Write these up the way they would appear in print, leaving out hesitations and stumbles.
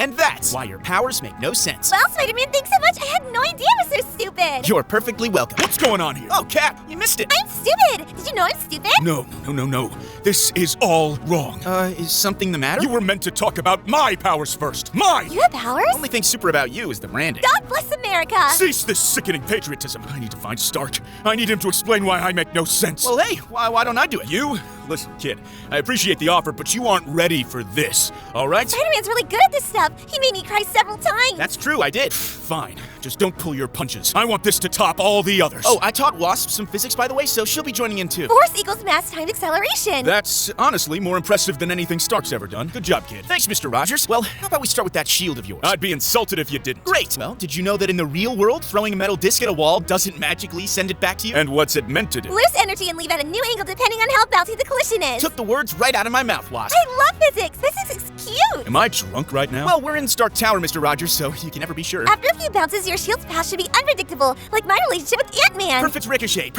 And that's why your powers make no sense. Well, Spider-Man, thanks so much. I had no idea I was so stupid. You're perfectly welcome. What's going on here? Oh, Cap, you missed it. I'm stupid. Did you know I'm stupid? No. This is all wrong. Is something the matter? You were meant to talk about my powers first. Mine! You have powers? Only thing super about you is the branding. God bless America. Cease this sickening patriotism. I need to find Stark. I need him to explain why I make no sense. Well, hey, why don't I do it? You? Listen, kid, I appreciate the offer, but you aren't ready for this, all right? Spider-Man's really good at this stuff. He made me cry several times. That's true, I did. Fine. Just don't pull your punches. I want this to top all the others. Oh, I taught Wasp some physics, by the way, so she'll be joining in too. Force equals mass times acceleration. That's honestly more impressive than anything Stark's ever done. Good job, kid. Thanks, Mr. Rogers. Well, how about we start with that shield of yours? I'd be insulted if you didn't. Great. Well, did you know that in the real world, throwing a metal disc at a wall doesn't magically send it back to you? And what's it meant to do? Lose energy and leave at a new angle depending on how bouncy the collision is. Took the words right out of my mouth, Wasp. I love physics. Physics is cute. Am I drunk right now? Well, we're in Stark Tower, Mr. Rogers, so you can never be sure. After a few bounces, your shield's path should be unpredictable, like my relationship with Ant-Man. Perfect ricochet,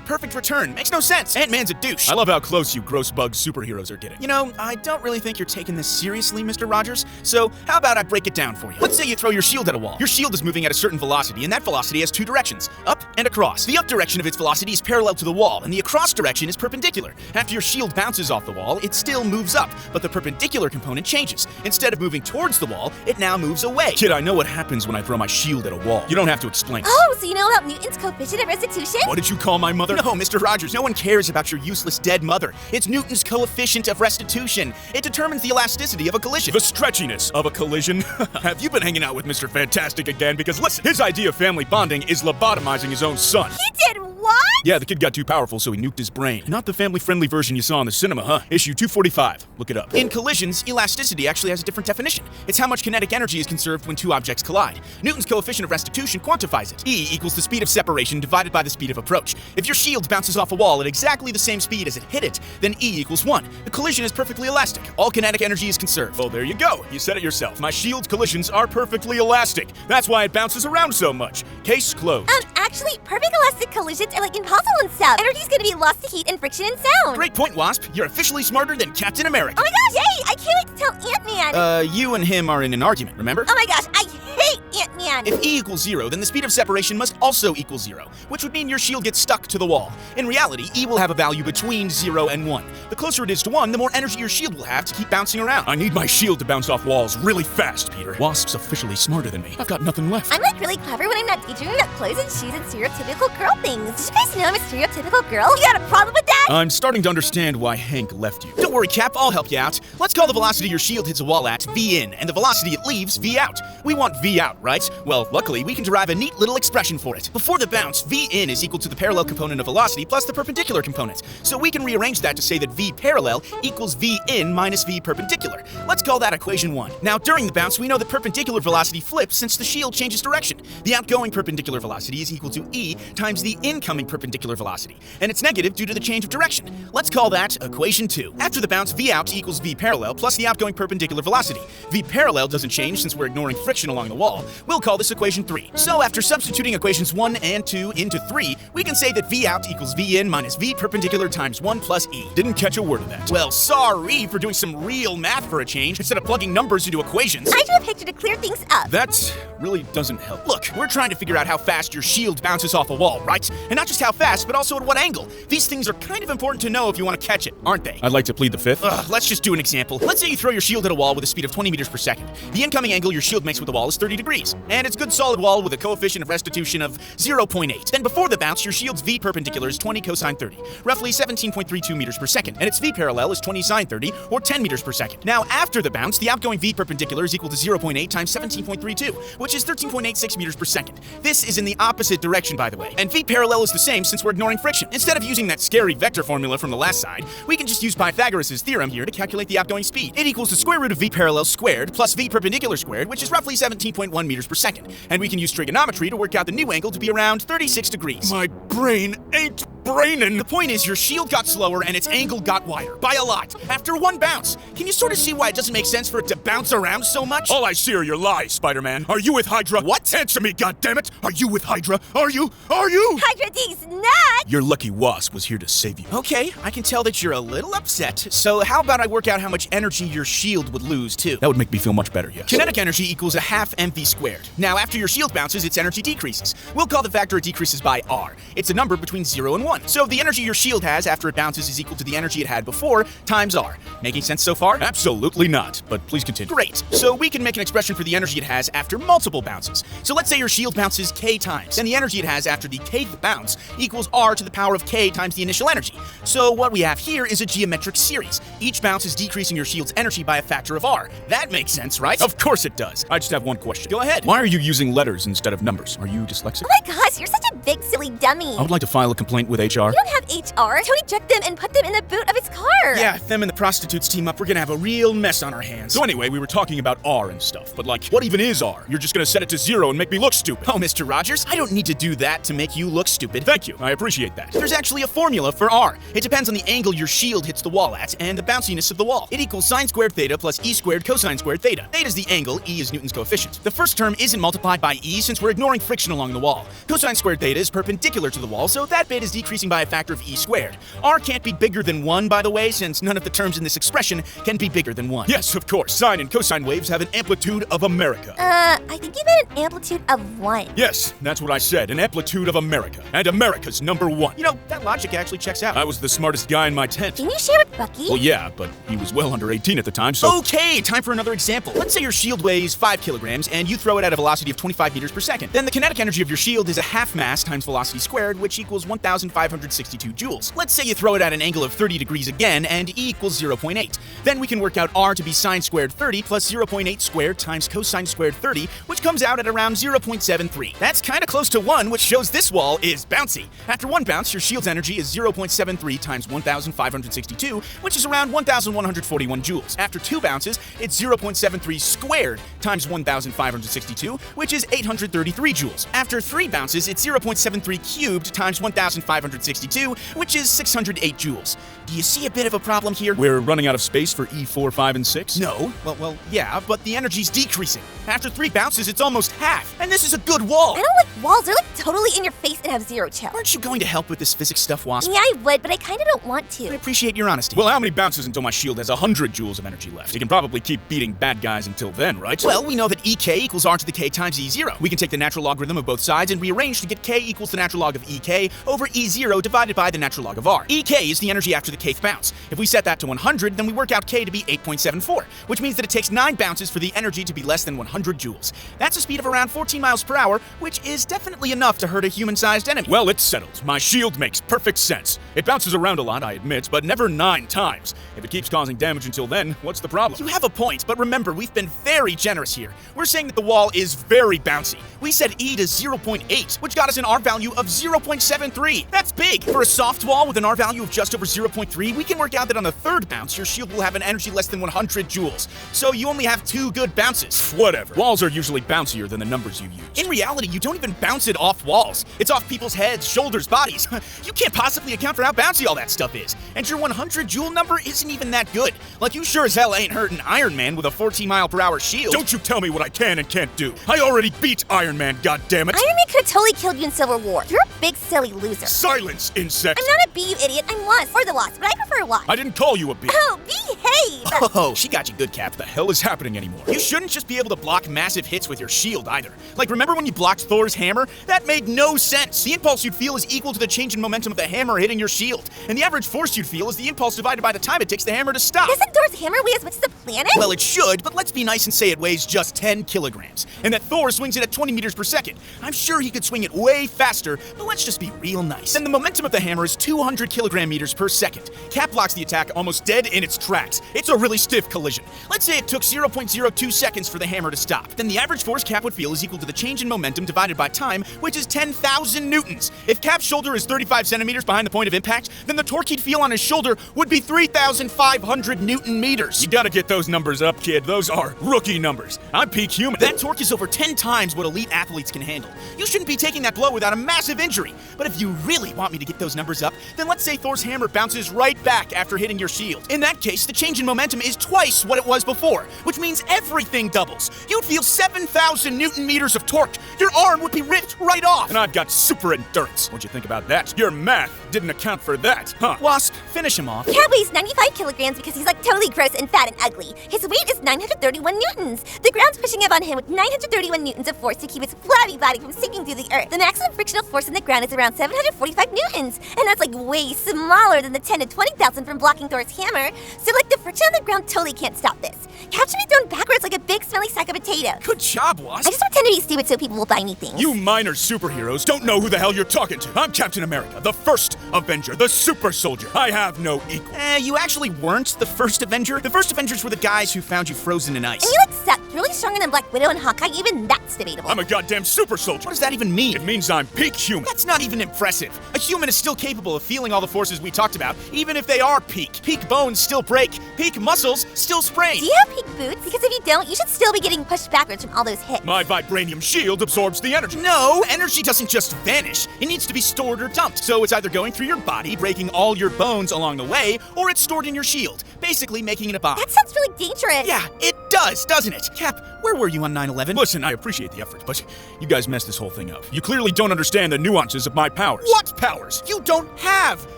perfect return. Makes no sense. Ant-Man's a douche. I love how close you gross bug superheroes are getting. You know, I don't really think you're taking this seriously, Mr. Rogers, so how about I break it down for you? Let's say you throw your shield at a wall. Your shield is moving at a certain velocity, and that velocity has two directions, up and across. The up direction of its velocity is parallel to the wall, and the across direction is perpendicular. After your shield bounces off the wall, it still moves up, but the perpendicular component changes. Instead of moving towards the wall, it now moves away. Kid, I know what happens when I throw my shield at a wall. You don't have to explain. Oh, so you know about Newton's coefficient of restitution? What did you call my mother? No, Mr. Rogers, no one cares about your useless dead mother. It's Newton's coefficient of restitution. It determines the elasticity of a collision. The stretchiness of a collision? Have you been hanging out with Mr. Fantastic again? Because listen, his idea of family bonding is lobotomizing his own son. He did what? Yeah, the kid got too powerful, so he nuked his brain. Not the family-friendly version you saw in the cinema, huh? Issue 245. Look it up. In collisions, elasticity actually has a different definition. It's how much kinetic energy is conserved when two objects collide. Newton's coefficient of restitution quantifies it. E equals the speed of separation divided by the speed of approach. If your shield bounces off a wall at exactly the same speed as it hit it, then E equals 1. The collision is perfectly elastic. All kinetic energy is conserved. Well, there you go. You said it yourself. My shield's collisions are perfectly elastic. That's why it bounces around so much. Case closed. Actually, perfect elastic collisions are like impossible and stuff. Energy's gonna be lost to heat and friction and sound. Great point, Wasp. You're officially smarter than Captain America. Oh my gosh, yay! I can't wait to tell Ant-Man. You and him are in an argument, remember? Oh my gosh, I hate Ant-Man. If E equals 0, then the speed of separation must also equal 0, which would mean your shield gets stuck to the wall. In reality, E will have a value between 0 and 1. The closer it is to 1, the more energy your shield will have to keep bouncing around. I need my shield to bounce off walls really fast, Peter. Wasp's officially smarter than me. I've got nothing left. I'm like really clever when I'm not daydreaming about clothes and shoes and stereotypical girl things. Did you guys know I'm a stereotypical girl? You got a problem with that? I'm starting to understand why Hank left you. Don't worry, Cap, I'll help you out. Let's call the velocity your shield hits a wall at V in, and the velocity it leaves V out. We want V out, right? Well, luckily, we can derive a neat little expression for it. Before the bounce, V in is equal to the parallel component of velocity plus the perpendicular component. So we can rearrange that to say that V parallel equals V in minus V perpendicular. Let's call that equation 1. Now, during the bounce, we know that perpendicular velocity flips since the shield changes direction. The outgoing perpendicular velocity is equal to E times the incoming perpendicular velocity, and it's negative due to the change of direction. Let's call that equation 2. After the bounce, V out equals V parallel plus the outgoing perpendicular velocity. V parallel doesn't change since we're ignoring friction along the wall. We'll call this equation 3. So after substituting equations 1 and 2 into 3, we can say that V out equals V in minus V perpendicular times 1 plus E. Didn't catch a word of that. Well, sorry for doing some real math for a change instead of plugging numbers into equations. I drew a picture to clear things up. That really doesn't help. Look, we're trying to figure out how fast your shield bounces off a wall, right? And not just how fast, but also at what angle. These things are kind of important to know if you want to catch it, aren't they? I'd like to plead the fifth. Let's just do an example. Let's say you throw your shield at a wall with a speed of 20 meters per second. The incoming angle your shield makes with the wall is 30 degrees, and it's a good solid wall with a coefficient of restitution of 0.8. Then before the bounce, your shield's V perpendicular is 20 cosine 30, roughly 17.32 meters per second, and its V parallel is 20 sine 30, or 10 meters per second. Now, after the bounce, the outgoing V perpendicular is equal to 0.8 times 17.32, which is 13.86 meters per second. This is in the opposite direction, by the way, and V parallel is the same since we're ignoring friction. Instead of using that scary vector formula from the last side, we can just use Pythagoras' theorem here to calculate the outgoing speed. It equals the square root of V parallel squared plus V perpendicular squared, which is roughly 17.1 meters per second. And we can use trigonometry to work out the new angle to be around 36 degrees. My brain ain't braining. The point is, your shield got slower and its angle got wider, by a lot, after one bounce. Can you sort of see why it doesn't make sense for it to bounce around so much? All I see are your lies, Spider-Man. Are you with Hydra? What? Answer me, goddammit! Are you with Hydra? Are you? Are you? Hydra D's not! Your lucky Wasp was here to save you. Okay, I can tell that you're a little upset. So how about I work out how much energy your shield would lose, too? That would make me feel much better, yes. Kinetic energy equals a half mv squared. Now, after your shield bounces, its energy decreases. We'll call the factor it decreases by r. It's a number between 0 and 1. So the energy your shield has after it bounces is equal to the energy it had before times r. Making sense so far? Absolutely not, but please continue. Great. So we can make an expression for the energy it has after multiple bounces. So let's say your shield bounces k times. Then the energy it has after the kth bounce equals r to the power of k times the initial energy. So what we have here is a geometric series. Each bounce is decreasing your shield's energy by a factor of r. That makes sense, right? Of course it does. I just have one question. Go ahead. Why are you using letters instead of numbers? Are you dyslexic? Oh my gosh, you're such a big silly dummy. I would like to file a complaint with HR. You don't have HR. Tony checked them and put them in the boot of his car. Yeah, if them and the prostitutes team up, we're gonna have a real mess on our hands. So anyway, we were talking about R and stuff, but like, what even is R? You're just gonna set it to 0 and make me look stupid. Oh, Mr. Rogers, I don't need to do that to make you look stupid. Thank you, I appreciate that. There's actually a formula for R. It depends on the angle your shield hits the wall at and the bounciness of the wall. It equals sine squared theta plus e squared cosine squared theta. Theta is the angle, e is Newton's coefficient. The first term isn't multiplied by e since we're ignoring friction along the wall. Cosine squared theta is perpendicular to the wall, so that bit is decreasing by a factor of e squared. R can't be bigger than 1, by the way, since none of the terms in this expression can be bigger than 1. Yes, of course, sine and cosine waves have an amplitude of America. I think you meant an amplitude of 1. Yes, that's what I said, an amplitude of America. And America's number 1. You know, that logic actually checks out. I was the smartest guy in my tent. Can you share with Bucky? Well, yeah, but he was well under 18 at the time, so... Okay, time for another example. Let's say your shield weighs 5 kilograms and you throw it at a velocity of 25 meters per second. Then the kinetic energy of your shield is a half mass times velocity squared, which equals 1,562 joules. Let's say you throw it at an angle of 30 degrees again, and E equals 0.8. Then we can work out R to be sine squared 30 plus 0.8 squared times cosine squared 30, which comes out at around 0.73. That's kind of close to 1, which shows this wall is bouncy. After one bounce, your shield's energy is 0.73 times 1,562, which is around 1,141 joules. After two bounces, it's 0.73 squared times 1,562, which is 833 joules. After three bounces, it's 0.73 cubed times 1,562, which is 608 joules. Do you see a bit of a problem here? We're running out of space for E4, 5, and 6? No. Well, yeah, but the energy's decreasing. After three bounces, it's almost half. And this is a good wall. I don't like walls. They're like totally in your face and have zero chill. Aren't you going to help with this physics stuff, Wasp? Yeah, I would, but I kind of don't want I to. appreciate your honesty. Well, how many bounces until my shield has 100 joules of energy left? You can probably keep beating bad guys until then, right? Well, we know that EK equals R to the K times E0. We can take the natural logarithm of both sides and rearrange to get K equals the natural log of EK over E0 divided by the natural log of R. EK is the energy after the kth bounce. If we set that to 100, then we work out K to be 8.74, which means that it takes 9 bounces for the energy to be less than 100 joules. That's a speed of around 14 miles per hour, which is definitely enough to hurt a human-sized enemy. Well, it's settled. My shield makes perfect sense. It bounces around a lot, I admit, but never 9 times. If it keeps causing damage until then, what's the problem? You have a point, but remember, we've been very generous here. We're saying that the wall is very bouncy. We set E to 0.8, which got us an R value of 0.73. That's big. For a soft wall with an R value of just over 0.3, we can work out that on the third bounce, your shield will have an energy less than 100 joules. So you only have 2 good bounces. Whatever. Walls are usually bouncier than the numbers you use. In reality, you don't even bounce it off walls. It's off people's heads, shoulders, bodies. You can't possibly account for how bouncy all that stuff is. And your 100 joule number isn't even that good. Like, you sure as hell ain't hurting Iron Man with a 14 mile per hour shield. Don't you tell me what I can and can't do. I already beat Iron Man, goddammit. Iron Man could have totally killed you in Civil War. You're a big silly loser. Silence, insect. I'm not a bee, you idiot. I'm Wasp, or the Wasp, but I prefer Wasp. I didn't call you a bee. Oh, behave! Oh, she got you good, Cap. What the hell is happening anymore? You shouldn't just be able to block massive hits with your shield either. Like, remember when you blocked Thor's hammer? That made no sense. The impulse you'd feel is equal to the change in momentum of the hammer hitting your shield. And the average force you'd feel is the impulse divided by the time it takes the hammer to stop. Doesn't Thor's hammer weigh as much as the planet? Well, it should, but let's be nice and say it weighs just 10 kilograms. And that Thor swings it at 20 meters per second. I'm sure he could swing it way faster, but let's just be real nice. And the momentum of the hammer is 200 kilogram meters per second. Cap blocks the attack almost dead in its tracks. It's a really stiff collision. Let's say it took 0.02 seconds for the hammer to stop. Then the average force Cap would feel is equal to the change in momentum divided by time, which is 10,000 newtons. If Cap's shoulder is 35 centimeters behind the point of impact, then the torque he'd feel on his shoulder would be 3,500 newton meters. You gotta get those numbers up, kid. Those are rookie numbers. I'm peak human. That torque is over 10 times what elite athletes can handle. You shouldn't be taking that blow without a massive injury. But if you really want want me to get those numbers up, then let's say Thor's hammer bounces right back after hitting your shield. In that case, the change in momentum is twice what it was before, which means everything doubles. You'd feel 7,000 Newton meters of torque. Your arm would be ripped right off. And I've got super endurance. What'd you think about that? Your math didn't account for that, huh? Wasp, finish him off. Cat weighs 95 kilograms because he's like totally gross and fat and ugly. His weight is 931 newtons. The ground's pushing up on him with 931 newtons of force to keep his flabby body from sinking through the earth. The maximum frictional force in the ground is around 745 newtons, and that's like way smaller than the 10 to 20,000 from blocking Thor's hammer. So like the friction on the ground totally can't stop this. Cat should be thrown backwards like a big smelly sack of potato. Good job, Wasp. I just pretend to be stupid so people will buy me things. You minor superheroes don't know who the hell you're talking to. I'm Captain America, the first Avenger, the super soldier. I have no equal. You actually weren't the first Avenger. The first Avengers were the guys who found you frozen in ice. And you like suck. You're really stronger than Black Widow and Hawkeye. Even that's debatable. I'm a goddamn super soldier. What does that even mean? It means I'm peak human. That's not even impressive. A human is still capable of feeling all the forces we talked about, even if they are peak. Peak bones still break. Peak muscles still sprain. Do you have peak boots? Because if you don't, you should still be getting pushed backwards from all those hits. My vibranium shield absorbs the energy. No, energy doesn't just vanish. It needs to be stored or dumped. So it's either going through your body, breaking all your bones along the way, or it's stored in your shield, basically making it a bomb. That sounds really dangerous. Yeah, it does, doesn't it? Cap, where were you on 9/11? Listen, I appreciate the effort, but you guys messed this whole thing up. You clearly don't understand the nuances of my powers. What powers? You don't have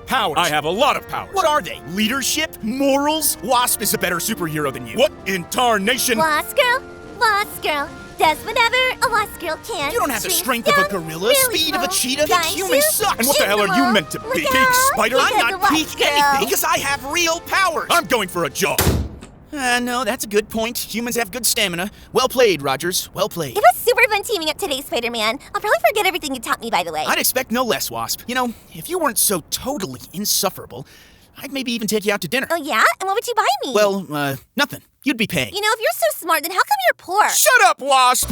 powers. I have a lot of powers. What are they? Leadership? Morals? Wasp is a better superhero than you. What in tarnation? Wasp girl, does whatever a wasp girl can. You don't have the Shrinks strength of a down, gorilla, really speed of a small, cheetah. Peak guys human you sucks. And what the in hell are you wall. meant to be? Look Peak out, spider? because I'm the not wasp peak girl. anything because I have real powers. I'm going for a jog. No, that's a good point. Humans have good stamina. Well played, Rogers. Well played. It was super fun teaming up today, Spider-Man. I'll probably forget everything you taught me, by the way. I'd expect no less, Wasp. You know, if you weren't so totally insufferable, I'd maybe even take you out to dinner. Oh, yeah? And what would you buy me? Well, nothing. You'd be paying. You know, if you're so smart, then how come you're poor? Shut up, Wasp!